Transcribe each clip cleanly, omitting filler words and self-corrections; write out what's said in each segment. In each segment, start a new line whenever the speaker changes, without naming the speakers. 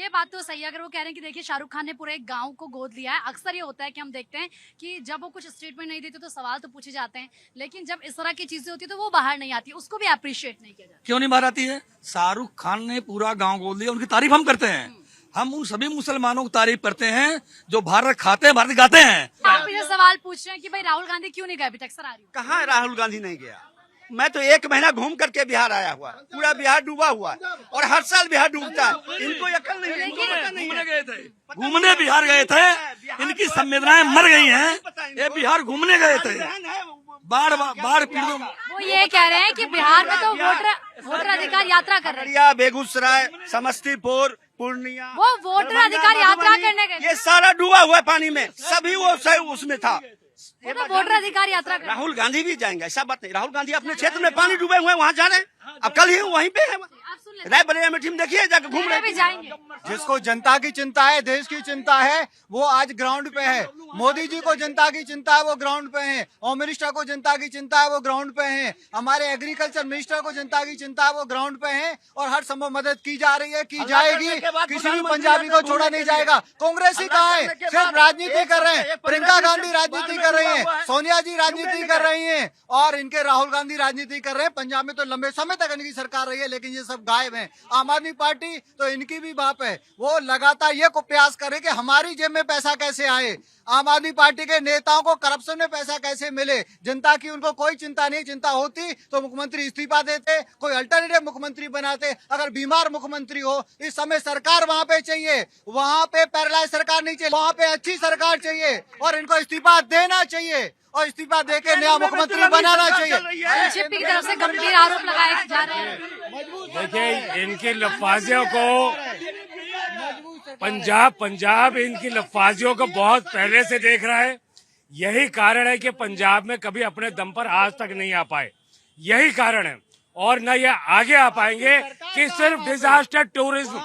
ये बात तो सही है। अगर वो कह रहे हैं कि देखिए शाहरुख खान ने पूरे एक गांव को गोद लिया है, अक्सर ये होता है कि हम देखते हैं कि जब वो कुछ स्टेटमेंट नहीं देते तो सवाल तो पूछे जाते हैं, लेकिन जब इस तरह की चीजें होती है तो वो बाहर नहीं आती, उसको भी अप्रिशिएट नहीं किया जाता।
क्यों नहीं बाहर आती है? शाहरुख खान ने पूरा गांव गोद लिया, उनकी तारीफ हम करते हैं। हम उन सभी मुसलमानों की तारीफ करते हैं जो भारत खाते हैं, भारत गाते हैं।
आप मुझे सवाल पूछ रहे हैं कि भाई राहुल गांधी क्यों नहीं गए अभी तक? सर आ रही हूँ।
कहाँ राहुल गांधी नहीं गया? मैं तो 1 महीना घूम करके बिहार आया हुआ, पूरा बिहार डूबा हुआ है और हर साल बिहार डूबता है। इनको अकल नहीं है, इनको पता नहीं
घूमने
है।
गए थे, घूमने बिहार गए थे, इनकी संवेदनाएं मर गई हैं। ये बिहार घूमने गए थे, बाढ़ पीड़ितों।
वो ये कह रहे हैं कि बिहार में तो वोटर अधिकार यात्रा कर रहे हैं।
खगड़िया, बेगूसराय, समस्तीपुर, पूर्णिया,
वो वोटर अधिकार यात्रा करने गए।
ये सारा डूबा हुआ है पानी में, सभी वो उसमें था।
वो तो वोटर अधिकार यात्रा कर।
राहुल गांधी भी जाएंगे, ऐसा बात नहीं। राहुल गांधी अपने क्षेत्र में पानी डूबे हुए हैं, वहाँ जा रहे हैं। अब कल ही वहीं पे है,
आप सुन लेते
रायबरेली में टीम देखिए, जाकर घूम रहे
भी जाएंगे।
जिसको जनता की चिंता है, देश की चिंता है, वो आज ग्राउंड पे है। मोदी जी को जनता की चिंता है, वो ग्राउंड पे हैं। होम मिनिस्टर को जनता की चिंता है, वो ग्राउंड पे हैं। हमारे एग्रीकल्चर मिनिस्टर को जनता की चिंता है, वो ग्राउंड पे हैं और हर संभव मदद की जा रही है, की जाएगी। किसी भी पंजाबी को छोड़ा नहीं जाएगा। कांग्रेस ही कहाँ है? सिर्फ राजनीति कर रहे हैं। प्रियंका गांधी राजनीति कर रही है, सोनिया जी राजनीति कर रही है और इनके राहुल गांधी राजनीति कर रहे हैं। पंजाब में तो लंबे समय तक इनकी सरकार रही है, लेकिन ये सब गायब हैं। आम आदमी पार्टी तो इनकी भी बाप है, वो लगातार ये को प्रयास करे कि हमारी जेब में पैसा कैसे आए। आम आदमी पार्टी के नेताओं को करप्शन में पैसा कैसे मिले, जनता की उनको कोई चिंता नहीं। चिंता होती तो मुख्यमंत्री इस्तीफा देते, कोई अल्टरनेटिव मुख्यमंत्री बनाते। अगर बीमार मुख्यमंत्री हो, इस समय सरकार वहाँ पे चाहिए, वहाँ पे पैरालाइज सरकार नहीं चाहिए, वहाँ पे अच्छी सरकार चाहिए और इनको इस्तीफा देना चाहिए और इस्तीफा देके नया मुख्यमंत्री बनाना चाहिए।
बीजेपी की तरफ से गंभीर आरोप लगाए जा रहे हैं।
देखिए, इनकी लफाजियों को पंजाब इनकी लफाजियों को बहुत पहले से देख रहा है। यही कारण है कि पंजाब में कभी अपने दम पर आज तक नहीं आ पाए, यही कारण है। और न ये आगे आ पाएंगे कि सिर्फ डिजास्टर टूरिज्म।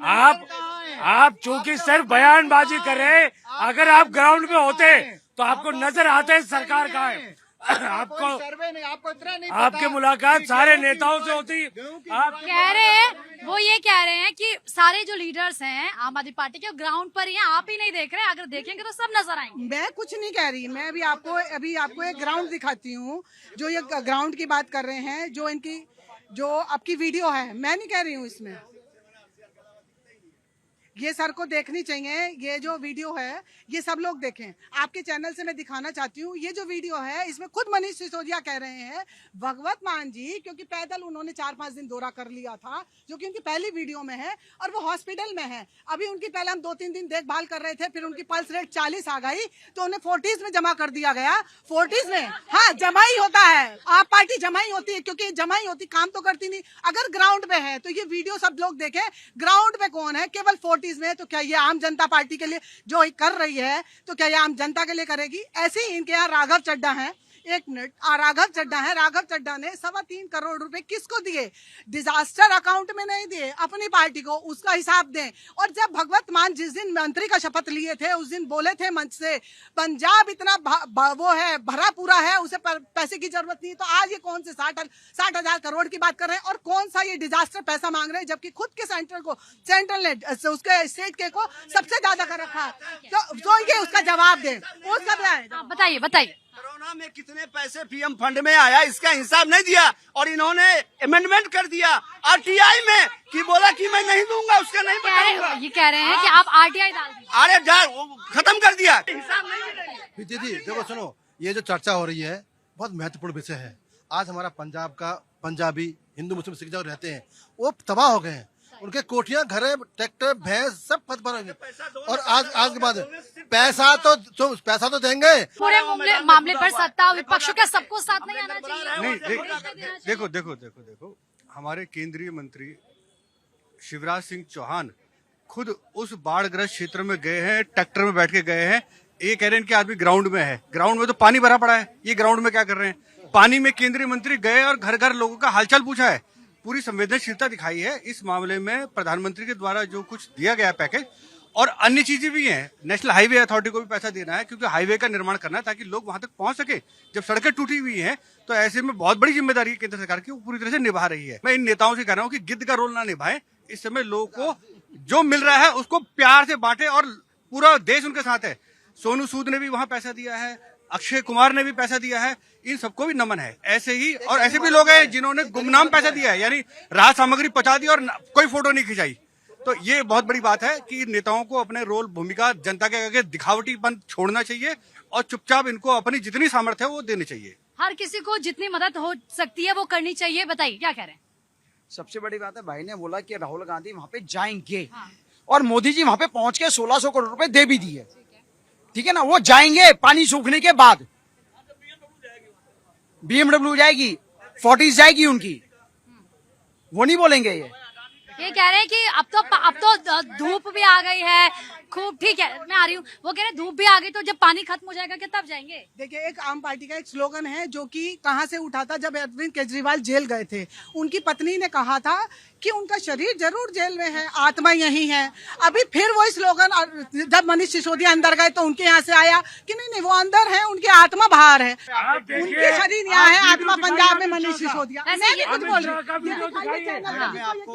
आप चूंकि सिर्फ बयानबाजी कर रहे हैं, अगर आप ग्राउंड में होते तो आपको नजर आते सरकार कहाँ है। आपको आपकी मुलाकात सारे नेताओं से होती। आप
कह रहे हैं, वो ये कह रहे हैं कि सारे जो लीडर्स हैं आम आदमी पार्टी के ग्राउंड पर ही हैं, आप ही नहीं देख रहे हैं। अगर देखेंगे तो सब नजर आएंगे।
मैं कुछ नहीं कह रही, मैं अभी आपको एक ग्राउंड दिखाती हूँ। जो ये ग्राउंड की बात कर रहे हैं, जो आपकी वीडियो है, मैं नहीं कह रही हूँ इसमें। ये सर को देखनी चाहिए। ये जो वीडियो है ये सब लोग देखें। आपके चैनल से मैं दिखाना चाहती हूँ, ये जो वीडियो है इसमें खुद मनीष सिसोदिया कह रहे हैं, भगवत मान जी, क्योंकि पैदल उन्होंने 4-5 दिन दौरा कर लिया था, जो कि उनकी पहली वीडियो में है और वो हॉस्पिटल में है। अभी उनकी पहले हम 2-3 दिन देखभाल कर रहे थे, फिर उनकी पल्स रेट 40 आ गई तो उन्हें 40s में जमा कर दिया गया। 40s में, हाँ, जमा ही होता है। आप पार्टी जमा ही होती है, क्योंकि जमा ही होती, काम तो करती नहीं। अगर ग्राउंड पे है तो ये वीडियो सब लोग देखें। ग्राउंड पे कौन है? केवल 40s में। तो क्या ये आम जनता पार्टी के लिए जो कर रही है, तो क्या ये आम जनता के लिए करेगी? ऐसे ही इनके यहाँ राघव चड्ढा है, एक मिनट, राघव चड्ढा है। राघव चड्ढा ने 3.25 करोड़ रुपए किसको दिए? डिजास्टर अकाउंट में नहीं दिए, अपनी पार्टी को। उसका हिसाब दें। और जब भगवत मान जिस दिन मंत्री का शपथ लिए थे, उस दिन बोले थे मंच से, पंजाब इतना वो है, भरा पूरा है, उसे पैसे की जरूरत नहीं। तो आज ये कौन से 60,000 करोड़ की बात कर रहे हैं और कौन सा ये डिजास्टर पैसा मांग रहे हैं, जबकि खुद के सेंट्रल ने उसके स्टेट के को सबसे ज्यादा कर रखा है। तो ये उसका जवाब दें।
बताइए बताइए,
कोरोना में कितने पैसे पीएम फंड में आया, इसका हिसाब नहीं दिया और इन्होंने अमेंडमेंट कर दिया आरटीआई में कि बोला कि मैं नहीं दूंगा, उसका नहीं बताऊंगा।
ये कह रहे हैं कि आप आरटीआई डाल दीजिए।
अरे खत्म कर दिया। हिसाब नहीं।
दीदी देखो, सुनो, ये जो चर्चा हो रही है बहुत महत्वपूर्ण विषय है। आज हमारा पंजाब का पंजाबी हिंदू मुस्लिम सिख जो रहते हैं वो तबाह हो गए हैं। उनके कोठियां, घर, ट्रैक्टर, भैंस सब पद पर होंगे। और आज के बाद पैसा तो देंगे।
पूरे मामले पर सत्ता विपक्ष का सबको साथ नहीं आना चाहिए।
नहीं, देखो, हमारे केंद्रीय मंत्री शिवराज सिंह चौहान खुद उस बाढ़ग्रस्त क्षेत्र में गए हैं, ट्रैक्टर में बैठ के गए हैं। ये कह रहे हैं कि आदमी ग्राउंड में है, ग्राउंड में तो पानी भरा पड़ा है, ये ग्राउंड में क्या कर रहे हैं? पानी में केंद्रीय मंत्री गए और घर घर लोगों का हालचाल पूछा है, पूरी संवेदनशीलता दिखाई है। इस मामले में प्रधानमंत्री के द्वारा जो कुछ दिया गया पैकेज, और अन्य चीजें भी हैं। नेशनल हाईवे अथॉरिटी को भी पैसा देना है, क्योंकि हाईवे का निर्माण करना है ताकि लोग वहां तक पहुंच सके। जब सड़कें टूटी हुई हैं तो ऐसे में बहुत बड़ी जिम्मेदारी केंद्र सरकार की, वो पूरी तरह से निभा रही है। मैं इन नेताओं से कह रहा हूं कि गिद्ध का रोल ना निभाएं। इस समय लोगों को जो मिल रहा है उसको प्यार से बांटे, और पूरा देश उनके साथ है। सोनू सूद ने भी वहां पैसा दिया है, अक्षय कुमार ने भी पैसा दिया है, इन सबको भी नमन है। ऐसे ही और ऐसे भी लोग हैं जिन्होंने गुमनाम पैसा दिया है, यानी राहत सामग्री पहुंचा दी और कोई फोटो नहीं खिंचाई। तो ये बहुत बड़ी बात है कि नेताओं को अपने रोल, भूमिका जनता के आगे दिखावटीपन छोड़ना चाहिए और चुपचाप इनको अपनी जितनी सामर्थ्य है वो देनी चाहिए।
हर किसी को जितनी मदद हो सकती है वो करनी चाहिए। बताइए क्या कह रहे हैं?
सबसे बड़ी बात है, भाई ने बोला कि राहुल गांधी वहां पे जाएंगे, और मोदी जी वहां पे पहुंच के 1600 करोड़ रुपए दे भी दिए। ठीक है ना, वो जाएंगे पानी सूखने के बाद। BMW जाएगी, 40 जाएगी उनकी, वो नहीं बोलेंगे
ये कह रहे हैं कि अब तो धूप भी आ गई है खूब। ठीक है, मैं आ रही हूँ। वो कह रहे हैं धूप भी आ गई तो जब पानी खत्म हो जाएगा कि तब जाएंगे।
देखिए, एक आम पार्टी का एक स्लोगन है जो कि कहां से उठा था, जब अरविंद केजरीवाल जेल गए थे, उनकी पत्नी ने कहा था कि उनका शरीर जरूर जेल में है, आत्मा यही है। अभी फिर वही स्लोगन जब मनीष सिसोदिया अंदर गए तो उनके यहाँ से आया कि नहीं वो अंदर है, उनकी आत्मा बाहर है, उनके शरीर यहाँ है, आत्मा पंजाब में मनीष सिसोदिया। मैं नहीं कुछ बोल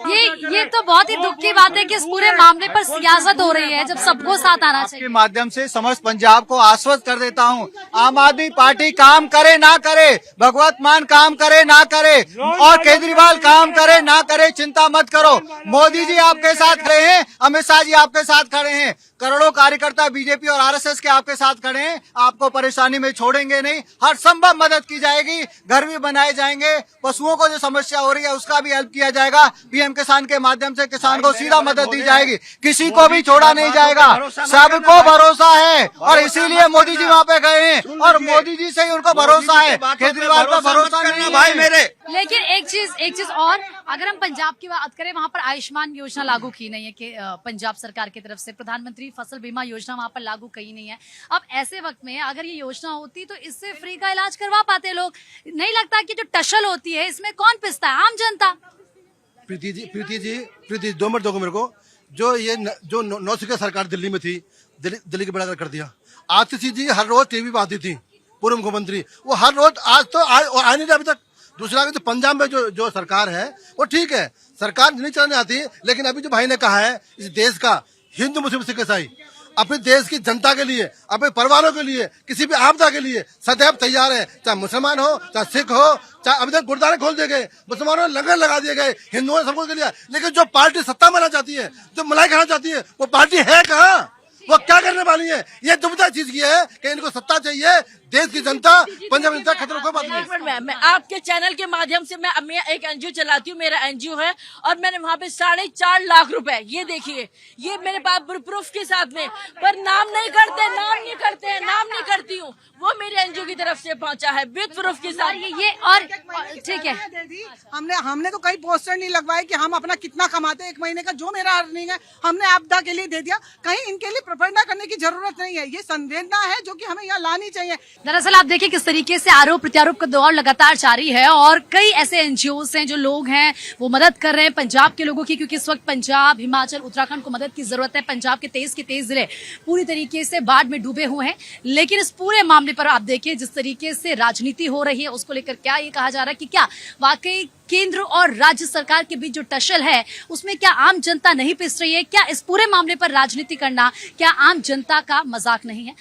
रही।
ये तो बहुत ही दुख की बात है कि इस पूरे मामले पर सियासत हो रही है, जब सबको साथ आना चाहिए।
के माध्यम से समस्त पंजाब को आश्वस्त कर देता हूं, आम आदमी पार्टी काम करे ना करे, भगवत मान काम करे ना करे, और केजरीवाल काम करे ना करे, चिंता मत करो। मोदी जी आपके साथ खड़े हैं, अमित शाह जी आपके साथ खड़े हैं, करोड़ों कार्यकर्ता बीजेपी और आरएसएस के आपके साथ खड़े हैं। आपको परेशानी में छोड़ेंगे नहीं, हर संभव मदद की जाएगी, घर भी बनाए जाएंगे, पशुओं को जो समस्या हो रही है उसका भी हेल्प किया जाएगा। पीएम किसान के माध्यम से किसान को सीधा मदद दी जाएगी, किसी को भी छोड़ा नहीं जाएगा, सबको भरोसा है, और इसीलिए मोदी जी वहाँ पे गए हैं, और मोदी जी से ही उनको भरोसा है, केजरीवाल पर भरोसा नहीं है
भाई मेरे।
लेकिन एक चीज और, अगर हम पंजाब की बात करें, वहां पर आयुष्मान योजना लागू की नहीं है कि पंजाब सरकार की तरफ से, प्रधानमंत्री फसल बीमा योजना वहां पर लागू की नहीं है। अब ऐसे वक्त में अगर ये योजना होती तो इससे फ्री का इलाज करवा पाते लोग। नहीं लगता कि जो टशल होती है इसमें कौन पिसता है? आम जनता।
प्रीति 2 मिनट दोगे मेरे को। जो नौसिका सरकार दिल्ली में थी, दिल्ली के बड़ा कर दिया। आतिशी जी हर रोज टीवी पे आती थी, पूर्व मुख्यमंत्री, वो हर रोज, आज तो आ नहीं रहा अभी तक। दूसरा तो पंजाब में जो सरकार है वो ठीक है, सरकार नहीं चलाने आती, लेकिन अभी जो भाई ने कहा है, इस देश का हिंदू मुस्लिम सिख ईसाई अपने देश की जनता के लिए, अपने परिवारों के लिए, किसी भी आपदा के लिए सदैव तैयार है, चाहे मुसलमान हो, चाहे सिख हो, चाहे अभी तक गुरुद्वारे खोल दिए गए, मुसलमानों ने लंगर लगा दिए गए, हिंदुओं ने सबको के लिए। लेकिन जो पार्टी सत्ता में आना चाहती है, जो मलाई खाना चाहती है, वो पार्टी है कहाँ? वो क्या करने वाली है? ये दुविधा चीज की है कि इनको सत्ता चाहिए, देश की जनता, पंजाब जनता खतरों को बात नहीं।
मैं आपके चैनल के माध्यम से मैं एक एनजीओ चलाती हूँ, मेरा एनजीओ है, और मैंने वहाँ पे 4.5 लाख रुपए, ये देखिए, ये मेरे पास प्रूफ के साथ में, पर नाम नहीं करते, नाम नहीं करती हूँ, वो मेरे एनजीओ की तरफ से पहुँचा है विद प्रूफ के साथ।
ये और ठीक है,
हमने तो कई पोस्टर नहीं लगवाए कि हम अपना कितना कमाते हैं, 1 महीने का जो मेरा अर्निंग है हमने आपदा के लिए दे दिया। कहीं इनके लिए प्रोपेगेंडा करने की जरूरत नहीं है, ये संवेदना है जो कि हमें यहाँ लानी चाहिए।
दरअसल आप देखिए किस तरीके से आरोप प्रत्यारोप का दौर लगातार जारी है, और कई ऐसे एनजीओस हैं जो लोग हैं वो मदद कर रहे हैं पंजाब के लोगों की, क्योंकि इस वक्त पंजाब, हिमाचल, उत्तराखंड को मदद की जरूरत है। पंजाब के 23 के 23 जिले पूरी तरीके से बाढ़ में डूबे हुए हैं। लेकिन इस पूरे मामले पर आप देखिए जिस तरीके से राजनीति हो रही है, उसको लेकर क्या ये कहा जा रहा है कि क्या वाकई केंद्र और राज्य सरकार के बीच जो टशल है उसमें क्या आम जनता नहीं पिस रही है? क्या इस पूरे मामले पर राजनीति करना क्या आम जनता का मजाक नहीं है?